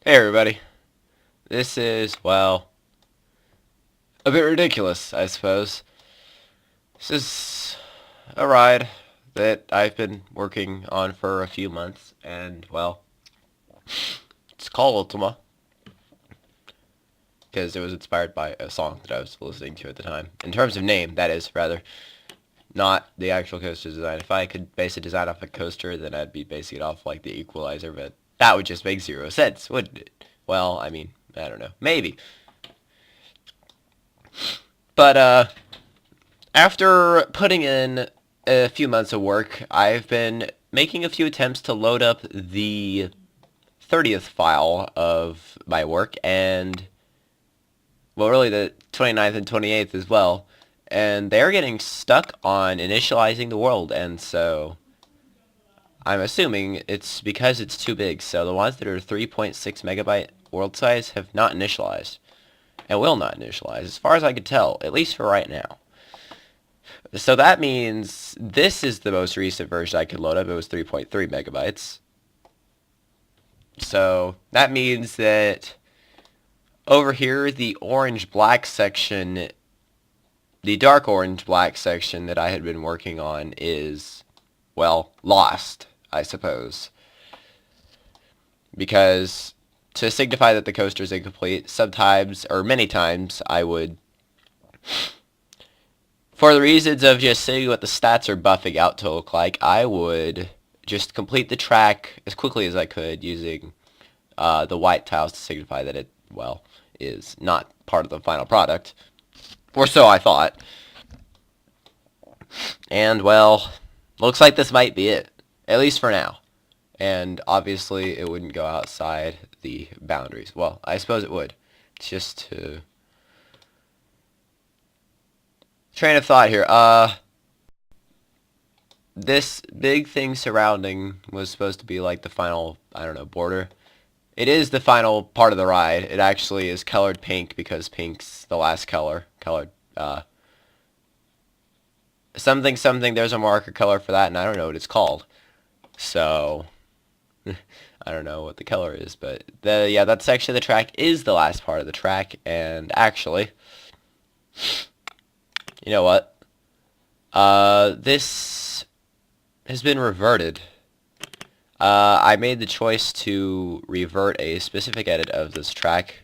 Hey everybody. This is, well, a bit ridiculous, I suppose. This is a ride that I've been working on for a few months, and, well, it's called Ultima, because it was inspired by a song that I was listening to at the time. In terms of name, that is, rather, not the actual coaster design. If I could base a design off a coaster, then I'd be basing it off, like, the Equalizer, but that would just make zero sense, wouldn't it? Well, I mean, I don't know. Maybe. But, after putting in a few months of work, I've been making a few attempts to load up the 30th file of my work, and, well, really the 29th and 28th as well, and they're getting stuck on initializing the world, and so I'm assuming it's because it's too big. So the ones that are 3.6 megabyte world size have not initialized, and will not initialize, as far as I could tell, at least for right now. So that means this is the most recent version I could load up. It was 3.3 megabytes. So that means that over here, the orange-black section, the dark orange-black section that I had been working on is, well, lost, I suppose. Because to signify that the coaster is incomplete, sometimes, or many times, I would, for the reasons of just seeing what the stats are buffing out to look like, I would just complete the track as quickly as I could using the white tiles to signify that it, well, is not part of the final product. Or so I thought. And, well, looks like this might be it. At least for now. And obviously it wouldn't go outside the boundaries. Well, I suppose it would. It's just to... Train of thought here. This big thing surrounding was supposed to be like the final, I don't know, border. It is the final part of the ride. It actually is colored pink because pink's the last color. Colored, something something, there's a marker color for that, and I don't know what it's called. So, I don't know what the color is, but yeah, that section of the track is the last part of the track, and actually, you know what? This has been reverted. I made the choice to revert a specific edit of this track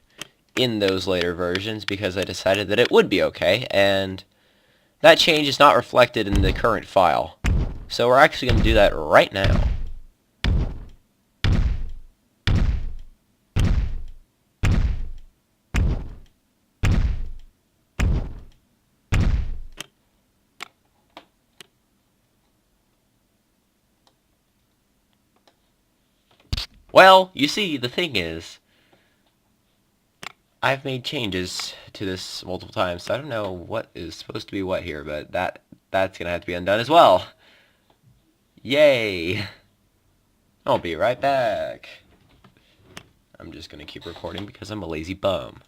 in those later versions because I decided that it would be okay, and that change is not reflected in the current file. So we're actually going to do that right now. Well, you see, the thing is, I've made changes to this multiple times, so I don't know what is supposed to be what here, but that's gonna have to be undone as well. Yay! I'll be right back. I'm just gonna keep recording because I'm a lazy bum.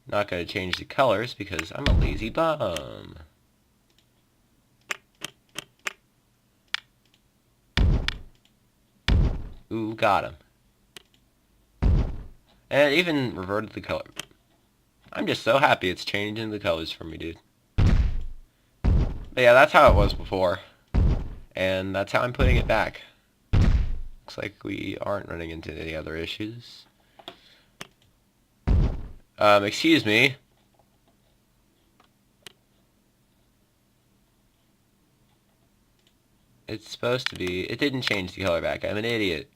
Not gonna change the colors because I'm a lazy bum. Ooh, got him. And it even reverted the color. I'm just so happy it's changing the colors for me, dude. But yeah, that's how it was before. And that's how I'm putting it back. Looks like we aren't running into any other issues. Excuse me. It's supposed to be... It didn't change the color back. I'm an idiot.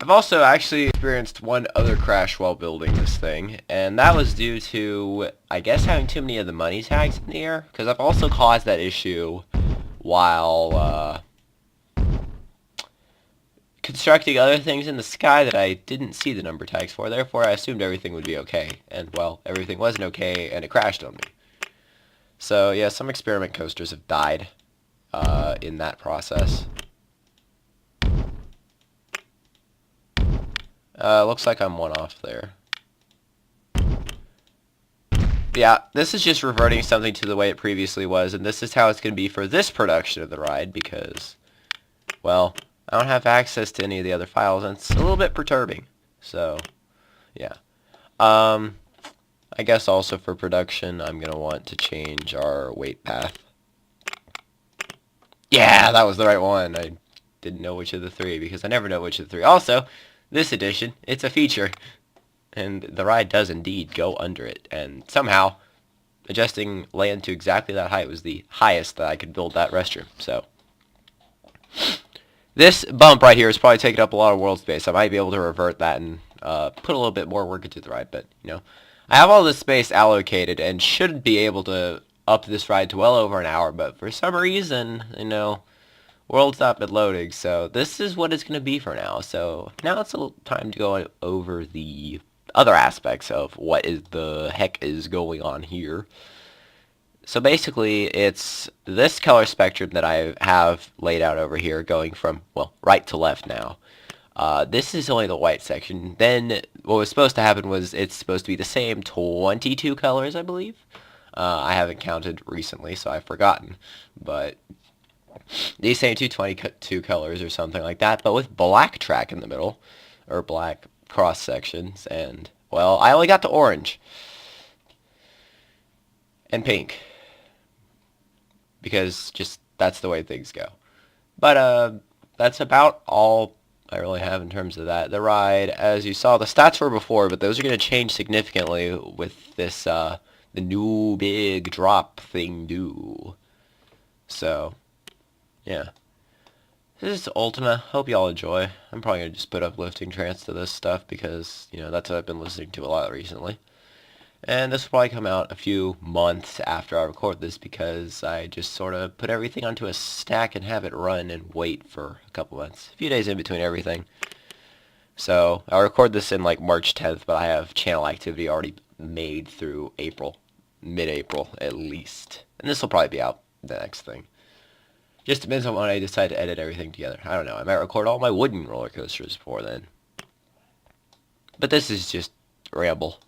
I've also actually experienced one other crash while building this thing, and that was due to, I guess, having too many of the money tags in the air, because I've also caused that issue while, constructing other things in the sky that I didn't see the number tags for, therefore I assumed everything would be okay, and, well, everything wasn't okay, and it crashed on me. So yeah, some experiment coasters have died in that process. Looks like I'm one off there. Yeah, this is just reverting something to the way it previously was, and this is how it's going to be for this production of the ride because, well, I don't have access to any of the other files, and it's a little bit perturbing. So, yeah. I guess also for production, I'm going to want to change our weight path. Yeah, that was the right one. I didn't know which of the three because I never know which of the three. Also, this edition, it's a feature, and the ride does indeed go under it, and somehow adjusting land to exactly that height was the highest that I could build that restroom. So this bump right here is probably taking up a lot of world space. I might be able to revert that and put a little bit more work into the ride, but you know, I have all this space allocated and should be able to up this ride to well over an hour, but for some reason, you know, world's not been loading, so this is what it's going to be for now. So now it's a little time to go over the other aspects of what is the heck is going on here. So basically, it's this color spectrum that I have laid out over here going from, well, right to left now. This is only the white section. Then what was supposed to happen was it's supposed to be the same 22 colors, I believe. I haven't counted recently, so I've forgotten. But these same 222 colors or something like that, but with black track in the middle, or black cross sections, and, well, I only got to orange. And pink. Because just, that's the way things go. But, that's about all I really have in terms of that. The ride, as you saw, the stats were before, but those are going to change significantly with this, the new big drop thing due. So, yeah. This is Ultima. Hope y'all enjoy. I'm probably going to just put uplifting trance to this stuff because, you know, that's what I've been listening to a lot recently. And this will probably come out a few months after I record this because I just sort of put everything onto a stack and have it run and wait for a couple months. A few days in between everything. So I'll record this in like March 10th, but I have channel activity already made through April. Mid-April at least. And this will probably be out the next thing. Just depends on when I decide to edit everything together. I don't know. I might record all my wooden roller coasters before then. But this is just ramble.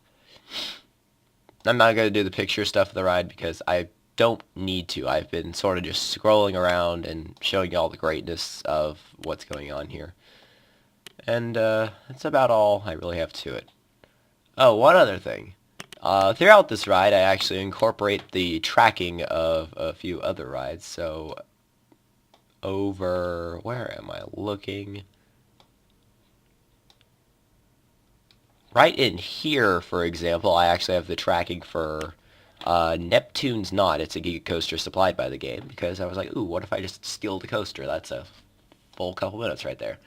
I'm not going to do the picture stuff of the ride because I don't need to. I've been sort of just scrolling around and showing you all the greatness of what's going on here. And that's about all I really have to it. Oh, one other thing. Throughout this ride, I actually incorporate the tracking of a few other rides. So over, where am I looking? Right in here, for example, I actually have the tracking for Neptune's Knot. It's a Giga Coaster supplied by the game because I was like, ooh, what if I just steal the coaster? That's a full couple minutes right there.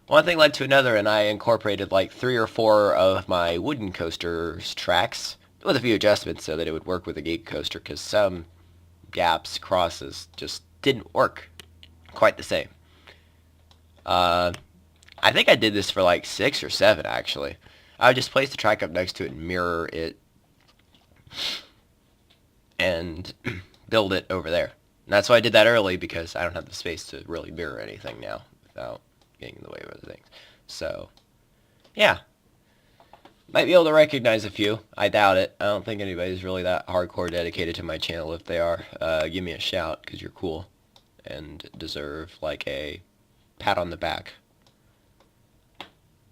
One thing led to another, and I incorporated like 3 or 4 of my wooden coaster's tracks with a few adjustments so that it would work with the Giga Coaster because some gaps, crosses, just didn't work quite the same. I think I did this for like 6 or 7, actually. I would just place the track up next to it and mirror it and build it over there. And that's why I did that early because I don't have the space to really mirror anything now without getting in the way of other things. So, yeah. Might be able to recognize a few. I doubt it. I don't think anybody's really that hardcore dedicated to my channel. If they are, give me a shout because you're cool and deserve like a pat on the back.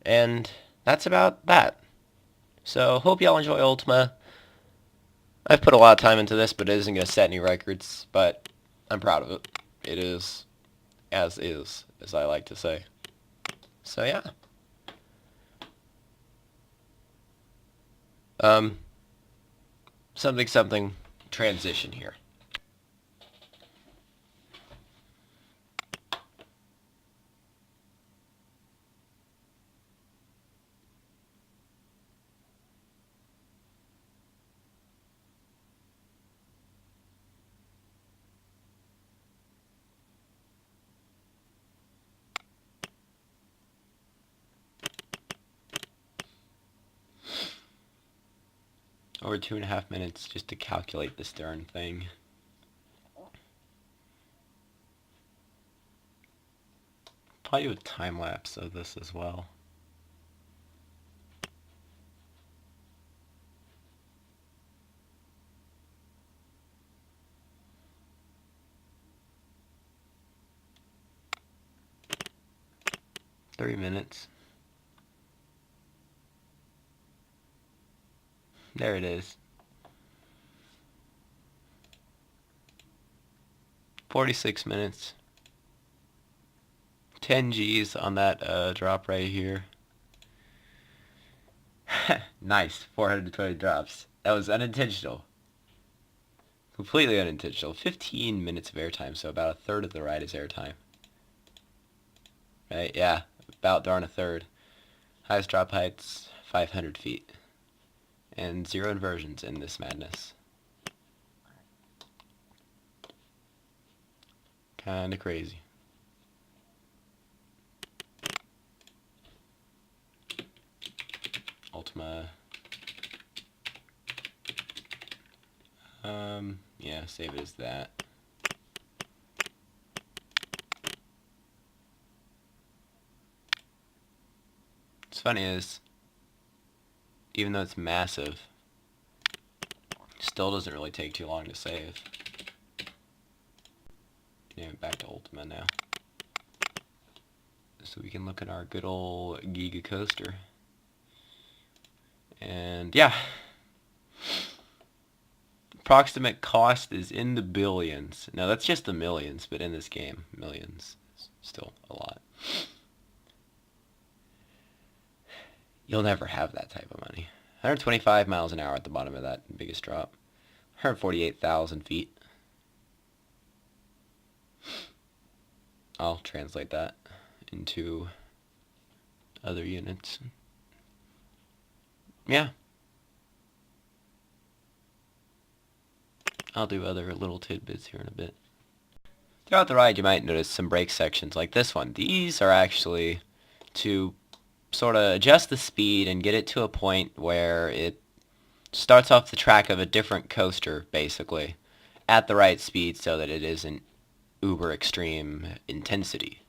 And that's about that. So, hope y'all enjoy Ultima. I've put a lot of time into this, but it isn't going to set any records, but I'm proud of it. It is, as I like to say. So, yeah. Something, transition here. Over 2.5 minutes just to calculate this darn thing. Probably do a time lapse of this as well. Three minutes. There it is. 46 minutes. 10 G's on that drop right here. Nice. 420 drops. That was unintentional. Completely unintentional. 15 minutes of airtime, so about a third of the ride is airtime. Right? Yeah. About darn a third. Highest drop heights, 500 feet. And 0 inversions in this madness. Kinda crazy. Ultima. Yeah, save it as that. What's funny is, even though it's massive, still doesn't really take too long to save. Yeah, back to Ultima now. So we can look at our good old Giga Coaster. And yeah. Approximate cost is in the billions. Now that's just the millions, but in this game, millions is still a lot. You'll never have that type of money. 125 miles an hour at the bottom of that biggest drop. 148,000 feet. I'll translate that into other units. Yeah. I'll do other little tidbits here in a bit. Throughout the ride you might notice some brake sections like this one. These are actually to sort of adjust the speed and get it to a point where it starts off the track of a different coaster, basically, at the right speed so that it isn't uber extreme intensity.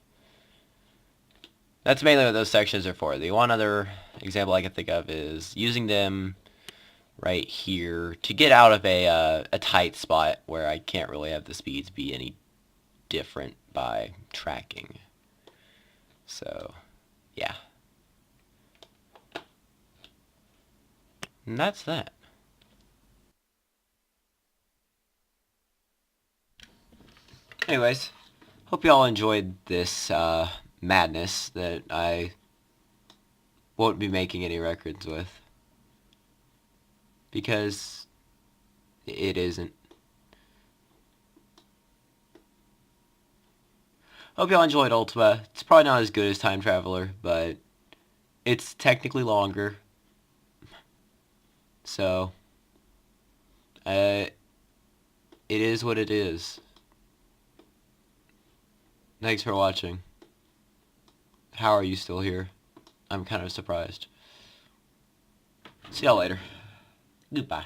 That's mainly what those sections are for. The one other example I can think of is using them right here to get out of a tight spot where I can't really have the speeds be any different by tracking. So, yeah. And that's that. Anyways, hope you all enjoyed this madness that I won't be making any records with. Because it isn't. Hope y'all enjoyed Ultima. It's probably not as good as Time Traveler, but it's technically longer. So, it is what it is. Thanks for watching. How are you still here? I'm kind of surprised. See y'all later. Goodbye.